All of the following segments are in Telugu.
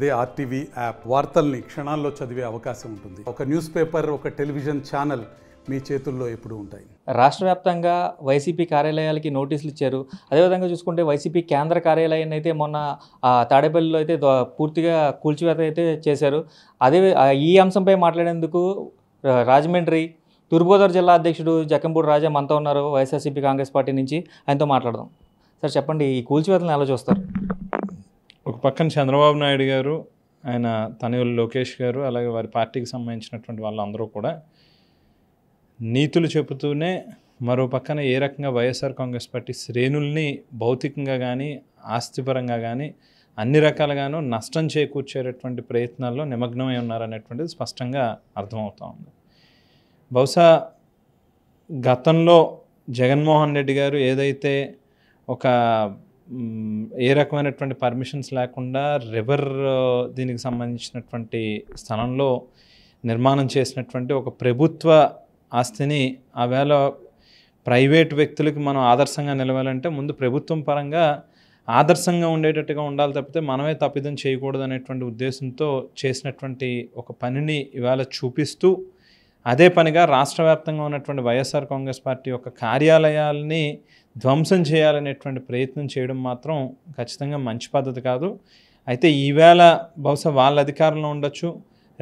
అదే ఆర్టీవీ యాప్ వార్తల్ని క్షణాల్లో చదివే అవకాశం ఉంటుంది. ఒక న్యూస్ పేపర్, ఒక టెలివిజన్ ఛానల్ మీ చేతుల్లో ఎప్పుడూ ఉంటాయి. రాష్ట్ర వ్యాప్తంగా వైసీపీ కార్యాలయాలకి నోటీసులు ఇచ్చారు. అదేవిధంగా చూసుకుంటే వైసీపీ కేంద్ర కార్యాలయాన్ని అయితే మొన్న తాడేపల్లిలో అయితే పూర్తిగా కూల్చివేత అయితే చేశారు. ఈ అంశంపై మాట్లాడేందుకు రాజమండ్రి తూర్పుగోదావరి జిల్లా అధ్యక్షుడు జక్కంపూడి రాజా మనతో ఉన్నారు, వైఎస్ఆర్సీపీ కాంగ్రెస్ పార్టీ నుంచి. ఆయనతో మాట్లాడదాం. సార్ చెప్పండి, ఈ కూల్చివేతలను ఎలా చూస్తారు? ఒక పక్కన చంద్రబాబు నాయుడు గారు, ఆయన తనయులు లోకేష్ గారు, అలాగే వారి పార్టీకి సంబంధించినటువంటి వాళ్ళందరూ కూడా నీతులు చెబుతూనే మరో పక్కన ఏ రకంగా వైఎస్ఆర్ కాంగ్రెస్ పార్టీ శ్రేణుల్ని భౌతికంగా కానీ ఆస్తిపరంగా కానీ అన్ని రకాలుగాను నష్టం చేకూర్చేటటువంటి ప్రయత్నాల్లో నిమగ్నమై ఉన్నారనేటువంటిది స్పష్టంగా అర్థమవుతూ ఉంది. బహుశా గతంలో జగన్మోహన్ రెడ్డి గారు ఏదైతే ఒక ఏ రకమైనటువంటి పర్మిషన్స్ లేకుండా రివర్ దీనికి సంబంధించినటువంటి స్థలంలో నిర్మాణం చేసినటువంటి ఒక ప్రభుత్వ ఆస్తిని ఆవేళ ప్రైవేట్ వ్యక్తులకి మనం ఆదర్శంగా నిలవాలంటే ముందు ప్రభుత్వం పరంగా ఆదర్శంగా ఉండేటట్టుగా ఉండాలి తప్పితే మనమే తప్పిదం చేయకూడదు అనేటువంటి ఉద్దేశంతో చేసినటువంటి ఒక పనిని ఇవాళ చూపిస్తూ అదే పనిగా రాష్ట్ర వ్యాప్తంగా ఉన్నటువంటి వైఎస్ఆర్ కాంగ్రెస్ పార్టీ యొక్క కార్యాలయాల్ని ధ్వంసం చేయాలనేటువంటి ప్రయత్నం చేయడం మాత్రం ఖచ్చితంగా మంచి పద్ధతి కాదు. అయితే ఈవేళ బహుశా వాళ్ళ అధికారంలో ఉండొచ్చు,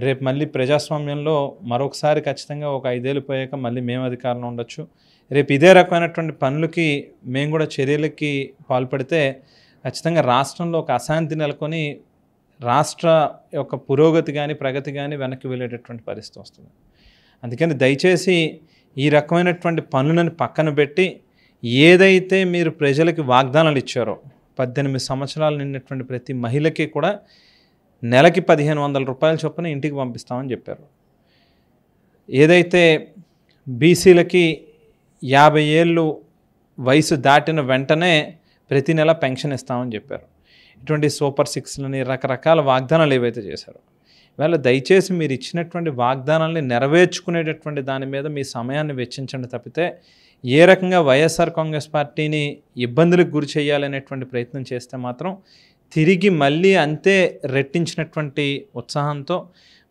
రేపు మళ్ళీ ప్రజాస్వామ్యంలో మరొకసారి ఖచ్చితంగా ఒక 5 ఏళ్ళు పోయాక మళ్ళీ మేము అధికారంలో ఉండొచ్చు. రేపు ఇదే రకమైనటువంటి పనులకి మేము కూడా చర్యలకి పాల్పడితే ఖచ్చితంగా రాష్ట్రంలో ఒక అశాంతి నెలకొని రాష్ట్ర యొక్క పురోగతి కానీ ప్రగతి కానీ వెనక్కి వెళ్ళేటటువంటి పరిస్థితి వస్తుంది. అందుకని దయచేసి ఈ రకమైనటువంటి పనులను పక్కన పెట్టి ఏదైతే మీరు ప్రజలకి వాగ్దానాలు ఇచ్చారో 18 సంవత్సరాలు నిన్నటువంటి ప్రతి మహిళకి కూడా నెలకి 1500 రూపాయల చొప్పున ఇంటికి పంపిస్తామని చెప్పారు. ఏదైతే బీసీలకి 50 ఏళ్ళు వయసు దాటిన వెంటనే ప్రతి నెల పెన్షన్ ఇస్తామని చెప్పారు. ఇటువంటి సూపర్ 6లని రకరకాల వాగ్దానాలు ఏవైతే చేశారో ఇవాళ దయచేసి మీరు ఇచ్చినటువంటి వాగ్దానాలని నెరవేర్చుకునేటటువంటి దాని మీద మీ సమయాన్ని వెచ్చించండి తప్పితే ఏ రకంగా వైఎస్ఆర్ కాంగ్రెస్ పార్టీని ఇబ్బందులకు గురి చేయాలనేటువంటి ప్రయత్నం చేస్తే మాత్రం తిరిగి మళ్ళీ అంతే రెట్టించినటువంటి ఉత్సాహంతో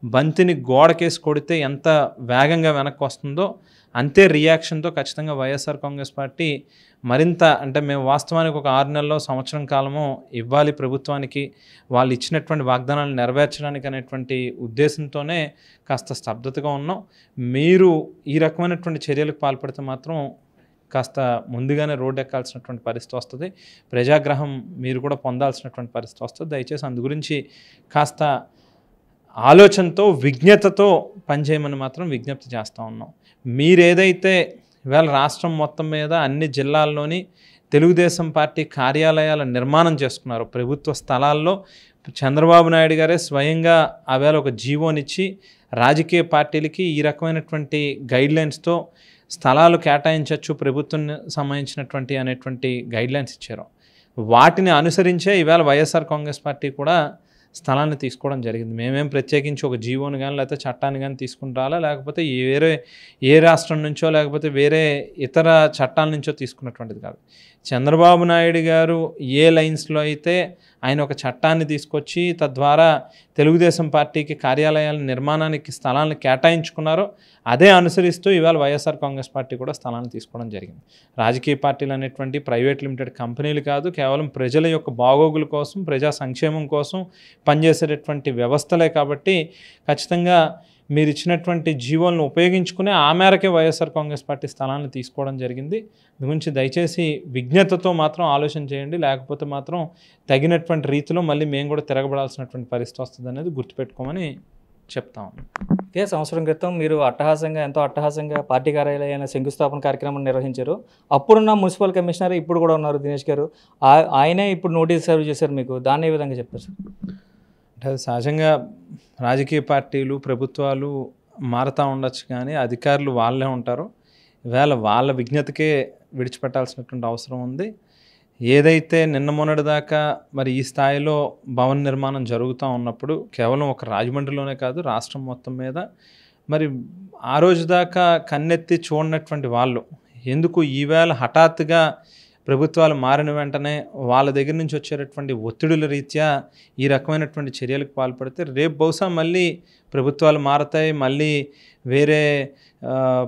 బంతిని గోడకేసి కొడితే ఎంత వేగంగా వెనక్కి వస్తుందో అంతే రియాక్షన్తో ఖచ్చితంగా వైఎస్ఆర్ కాంగ్రెస్ పార్టీ మరింత అంటే మేము వాస్తవానికి ఒక 6 నెలల్లో సంవత్సరం కాలము ఇవ్వాలి ప్రభుత్వానికి వాళ్ళు ఇచ్చినటువంటి వాగ్దానాలు నెరవేర్చడానికి అనేటువంటి ఉద్దేశంతోనే కాస్త స్తబ్దతగా ఉన్నాం. మీరు ఈ రకమైనటువంటి చర్యలకు పాల్పడితే మాత్రం కాస్త ముందుగానే రోడ్డు ఎక్కాల్సినటువంటి పరిస్థితి వస్తుంది, ప్రజాగ్రహం మీరు కూడా పొందాల్సినటువంటి పరిస్థితి వస్తుంది. దయచేసి అందు గురించి కాస్త ఆలోచనతో విజ్ఞతతో పనిచేయమని మాత్రం విజ్ఞప్తి చేస్తూ ఉన్నాం. మీరేదైతే ఇవాళ రాష్ట్రం మొత్తం మీద అన్ని జిల్లాల్లోని తెలుగుదేశం పార్టీ కార్యాలయాల నిర్మాణం చేసుకున్నారు ప్రభుత్వ స్థలాల్లో, చంద్రబాబు నాయుడు గారే స్వయంగా ఆవేళ ఒక జీవోనిచ్చి రాజకీయ పార్టీలకి ఈ రకమైనటువంటి గైడ్లైన్స్తో స్థలాలు కేటాయించవచ్చు ప్రభుత్వం సంబంధించినటువంటి అనేటువంటి గైడ్లైన్స్ ఇచ్చారు. వాటిని అనుసరించే ఇవాళ వైఎస్ఆర్ కాంగ్రెస్ పార్టీ కూడా స్థలాన్ని తీసుకోవడం జరిగింది. మేమేం ప్రత్యేకించి ఒక జీవోని కానీ లేకపోతే చట్టాన్ని కానీ తీసుకుని రాలా, లేకపోతే ఏ రాష్ట్రం నుంచో లేకపోతే వేరే ఇతర చట్టాల నుంచో తీసుకున్నటువంటిది కాదు. చంద్రబాబు నాయుడు గారు ఏ లైన్స్లో అయితే ఆయన ఒక చట్టాన్ని తీసుకొచ్చి తద్వారా తెలుగుదేశం పార్టీకి కార్యాలయాల నిర్మాణానికి స్థలాలను కేటాయించుకున్నారో అదే అనుసరిస్తూ ఇవాళ వైఎస్ఆర్ కాంగ్రెస్ పార్టీ కూడా స్థలాన్ని తీసుకోవడం జరిగింది. రాజకీయ పార్టీలు అనేటువంటి ప్రైవేట్ లిమిటెడ్ కంపెనీలు కాదు, కేవలం ప్రజల యొక్క బాగోగుల కోసం ప్రజా సంక్షేమం కోసం పనిచేసేటటువంటి వ్యవస్థలే. కాబట్టి ఖచ్చితంగా మీరు ఇచ్చినటువంటి జీవోలను ఉపయోగించుకునే ఆ మేరకే వైఎస్ఆర్ కాంగ్రెస్ పార్టీ స్థలాన్ని తీసుకోవడం జరిగింది. దీని గురించి దయచేసి విజ్ఞతతో మాత్రం ఆలోచన చేయండి, లేకపోతే మాత్రం తగినటువంటి రీతిలో మళ్ళీ మేము కూడా తిరగబడాల్సినటువంటి పరిస్థితి వస్తుంది అనేది గుర్తుపెట్టుకోమని చెప్తాము. ఇదే సంవత్సరం క్రితం మీరు ఎంతో అట్టహాసంగా పార్టీ కార్యాలయాల శంకుస్థాపన కార్యక్రమం నిర్వహించారు. అప్పుడున్న మున్సిపల్ కమిషనర్ ఇప్పుడు కూడా ఉన్నారు దినేష్ గారు, ఆయనే ఇప్పుడు నోటీస్ సర్వ్ చేశారు మీకు. దాన్ని ఏ విధంగా చెప్పారు సార్? అంటే అది సహజంగా రాజకీయ పార్టీలు ప్రభుత్వాలు మారుతూ ఉండొచ్చు, కానీ అధికారులు వాళ్ళే ఉంటారు. ఇవాళ వాళ్ళ విజ్ఞతకే విడిచిపెట్టాల్సినటువంటి అవసరం ఉంది. ఏదైతే నిన్న మొన్నటి దాకా మరి ఈ స్థాయిలో భవన నిర్మాణం జరుగుతూ ఉన్నప్పుడు కేవలం ఒక రాజమండ్రిలోనే కాదు రాష్ట్రం మొత్తం మీద మరి ఆ రోజు దాకా కన్నెత్తి చూడనటువంటి వాళ్ళు ఎందుకు ఈవేళ హఠాత్తుగా ప్రభుత్వాలు మారిన వెంటనే వాళ్ళ దగ్గర నుంచి వచ్చేటటువంటి ఒత్తిడుల రీత్యా ఈ రకమైనటువంటి చర్యలకు పాల్పడితే రేపు బహుశా మళ్ళీ ప్రభుత్వాలు మారతాయి, మళ్ళీ వేరే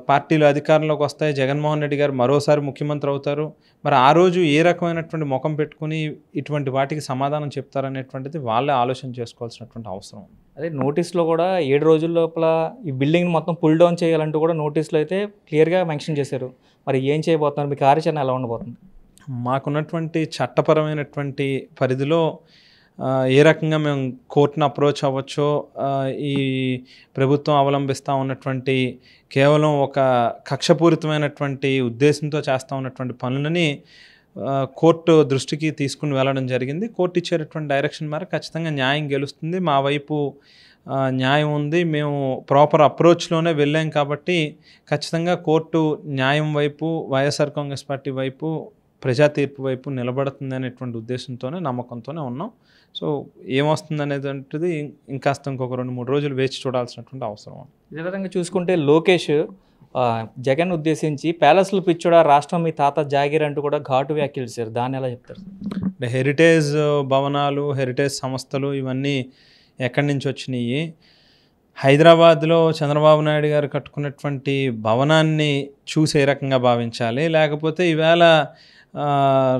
పార్టీలు అధికారంలోకి వస్తాయి, జగన్మోహన్ రెడ్డి గారు మరోసారి ముఖ్యమంత్రి అవుతారు. మరి ఆ రోజు ఏ రకమైనటువంటి ముఖం పెట్టుకుని ఇటువంటి వాటికి సమాధానం చెప్తారనేటువంటిది వాళ్ళే ఆలోచన చేసుకోవాల్సినటువంటి అవసరం. అదే నోటీస్లో కూడా 7 రోజుల లోపల ఈ బిల్డింగ్ మొత్తం పుల్ డౌన్ చేయాలంటూ కూడా నోటీస్లో అయితే క్లియర్గా మెన్షన్ చేశారు. మరి ఏం చేయబోతున్నారు, మీ కార్యాచరణ ఎలా ఉండబోతుంది? మాకున్నటువంటి చట్టపరమైనటువంటి పరిధిలో ఏ రకంగా మేము కోర్టును అప్రోచ్ అవ్వచ్చో, ఈ ప్రభుత్వం అవలంబిస్తూ ఉన్నటువంటి కేవలం ఒక కక్షపూరితమైనటువంటి ఉద్దేశంతో చేస్తూ ఉన్నటువంటి పనులని కోర్టు దృష్టికి తీసుకుని వెళ్ళడం జరిగింది. కోర్టు ఇచ్చేటటువంటి డైరెక్షన్ మేరకు ఖచ్చితంగా న్యాయం గెలుస్తుంది. మా వైపు న్యాయం ఉంది, మేము ప్రాపర్ అప్రోచ్లోనే వెళ్ళాం కాబట్టి ఖచ్చితంగా కోర్టు న్యాయం వైపు, వైఎస్ఆర్ కాంగ్రెస్ పార్టీ వైపు, ప్రజా తీర్పు వైపు నిలబడుతుంది అనేటువంటి ఉద్దేశంతోనే, నమ్మకంతోనే ఉన్నాం. సో ఏమొస్తుంది అనేటువంటిది ఇంకాస్త ఇంకొక 2-3 రోజులు వేచి చూడాల్సినటువంటి అవసరం. ఇదే విధంగా చూసుకుంటే లోకేష్ జగన్ ఉద్దేశించి ప్యాలెస్లు పిచ్చుడా, రాష్ట్రం మీ తాత జాగీర్ అంటూ కూడా ఘాటు వ్యాఖ్యలు చేశారు. దాన్ని ఎలా చెప్తారు? అంటే హెరిటేజ్ భవనాలు, హెరిటేజ్ సంస్థలు ఇవన్నీ ఎక్కడి నుంచి వచ్చినాయి? హైదరాబాద్లో చంద్రబాబు నాయుడు గారు కట్టుకున్నటువంటి భవనాన్ని చూసి ఏ రకంగా భావించాలి, లేకపోతే ఈవేళ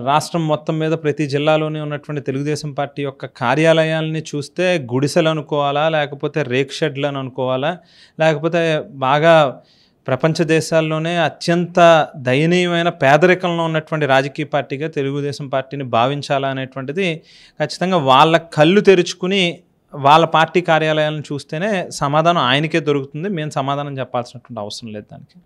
రాష్ట్రం మొత్తం మీద ప్రతి జిల్లాలోనే ఉన్నటువంటి తెలుగుదేశం పార్టీ యొక్క కార్యాలయాలని చూస్తే గుడిసెలు అనుకోవాలా, లేకపోతే రేక్ షెడ్లను అనుకోవాలా, లేకపోతే బాగా ప్రపంచ దేశాల్లోనే అత్యంత దయనీయమైన పేదరికంలో ఉన్నటువంటి రాజకీయ పార్టీగా తెలుగుదేశం పార్టీని భావించాలా అనేటువంటిది ఖచ్చితంగా వాళ్ళ కళ్ళు తెరుచుకుని వాళ్ళ పార్టీ కార్యాలయాలను చూస్తేనే సమాధానం ఆయనకే దొరుకుతుంది. మేము సమాధానం చెప్పాల్సినటువంటి అవసరం లేదు దానికి.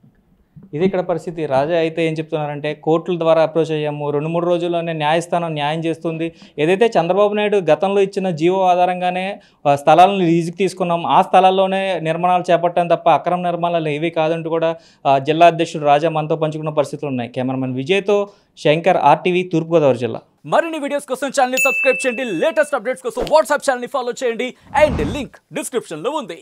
ఇది ఇక్కడ పరిస్థితి. రాజా అయితే ఏం చెప్తున్నారంటే కోర్టుల ద్వారా అప్రోచ్ అయ్యాము, 2-3 రోజుల్లోనే న్యాయస్థానం న్యాయం చేస్తుంది. ఏదైతే చంద్రబాబు నాయుడు గతంలో ఇచ్చిన జీవో ఆధారంగానే స్థలాలను లీజుకి తీసుకున్నాం, ఆ స్థలాల్లోనే నిర్మాణాలు చేపట్టాం తప్ప అక్రమ నిర్మాణాలు ఏవి కాదంటూ కూడా జిల్లా అధ్యక్షుడు రాజా మనతో పంచుకున్న పరిస్థితులు ఉన్నాయి. కెమెరామెన్ విజయ్తో శంకర్, RTV, తూర్పుగోదావరి జిల్లా. మరిన్ని వీడియోస్ కోసం ఛానల్ ని సబ్స్క్రైబ్ చేయండి, లేటెస్ట్ అప్డేట్స్ కోసం వాట్సాప్ ఛానల్ ని ఫాలో చేయండి అండ్ లింక్ డిస్క్రిప్షన్ లో ఉంది.